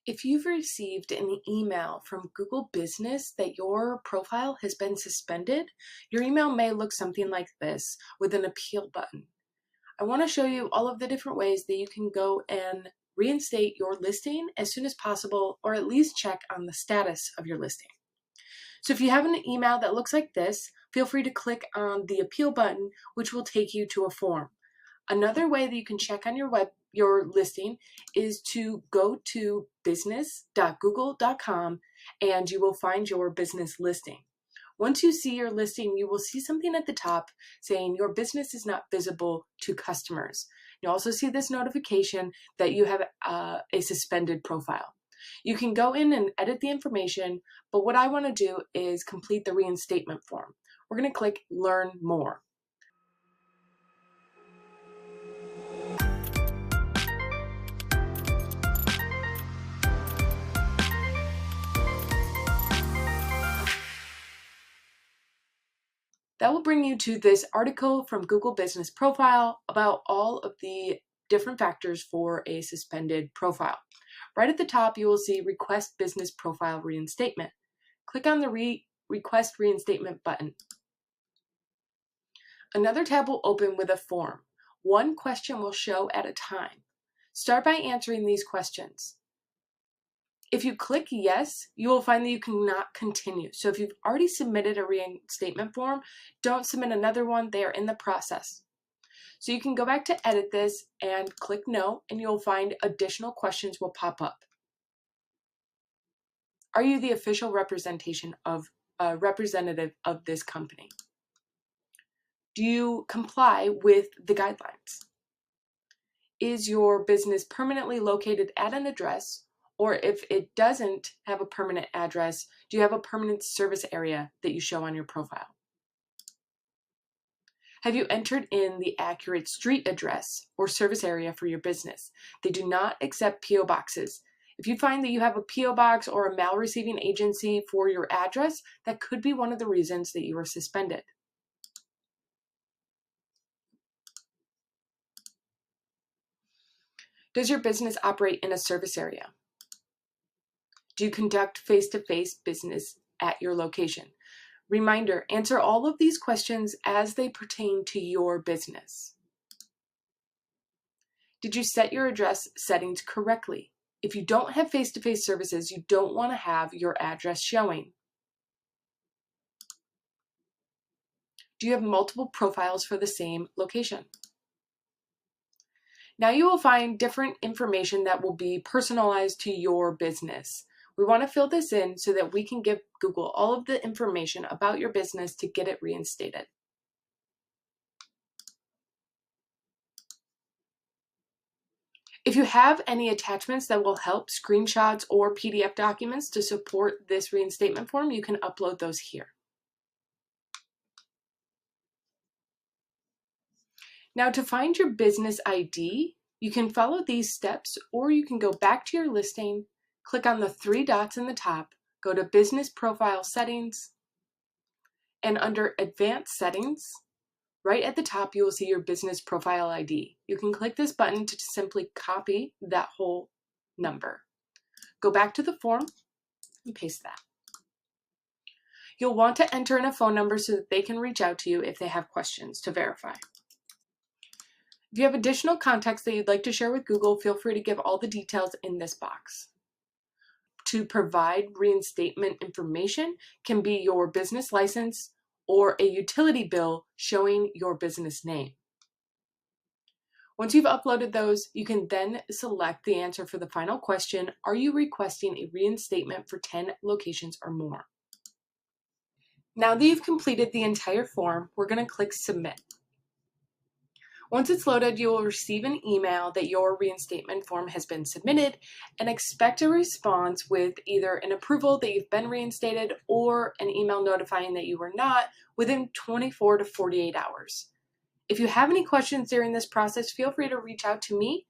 If you've received an email from Google Business that your profile has been suspended, your email may look something like this with an appeal button. I want to show you all of the different ways that you can go and reinstate your listing as soon as possible, or at least check on the status of your listing. So if you have an email that looks like this, feel free to click on the appeal button, which will take you to a form. Another way that you can check on your listing is to go to business.google.com and you will find your business listing. Once you see your listing, you will see something at the top saying your business is not visible to customers. You also see this notification that you have a suspended profile. You can go in and edit the information, but what I want to do is complete the reinstatement form. We're going to click Learn More. That will bring you to this article from Google Business Profile about all of the different factors for a suspended profile. Right at the top, you will see Request Business Profile Reinstatement. Click on the Request Reinstatement button. Another tab will open with a form. One question will show at a time. Start by answering these questions. If you click yes, you will find that you cannot continue. So if you've already submitted a reinstatement form, don't submit another one. They are in the process. So you can go back to edit this and click no, and you'll find additional questions will pop up. Are you the official representation of representative of this company? Do you comply with the guidelines? Is your business permanently located at an address? Or if it doesn't have a permanent address, do you have a permanent service area that you show on your profile? Have you entered in the accurate street address or service area for your business? They do not accept P.O. boxes. If you find that you have a P.O. box or a mail receiving agency for your address, that could be one of the reasons that you were suspended. Does your business operate in a service area? Do you conduct face-to-face business at your location? Reminder, answer all of these questions as they pertain to your business. Did you set your address settings correctly? If you don't have face-to-face services, you don't want to have your address showing. Do you have multiple profiles for the same location? Now you will find different information that will be personalized to your business. We want to fill this in so that we can give Google all of the information about your business to get it reinstated. If you have any attachments that will help, screenshots or PDF documents to support this reinstatement form, you can upload those here. Now to find your business ID, you can follow these steps, or you can go back to your listing, click on the three dots in the top, go to Business Profile Settings, and under Advanced Settings, right at the top you will see your Business Profile ID. You can click this button to simply copy that whole number. Go back to the form and paste that. You'll want to enter in a phone number so that they can reach out to you if they have questions to verify. If you have additional context that you'd like to share with Google, feel free to give all the details in this box. To provide reinstatement information can be your business license or a utility bill showing your business name. Once you've uploaded those, you can then select the answer for the final question. Are you requesting a reinstatement for 10 locations or more? Now that you've completed the entire form, we're going to click Submit. Once it's loaded, you will receive an email that your reinstatement form has been submitted, and expect a response with either an approval that you've been reinstated or an email notifying that you were not within 24 to 48 hours. If you have any questions during this process, feel free to reach out to me.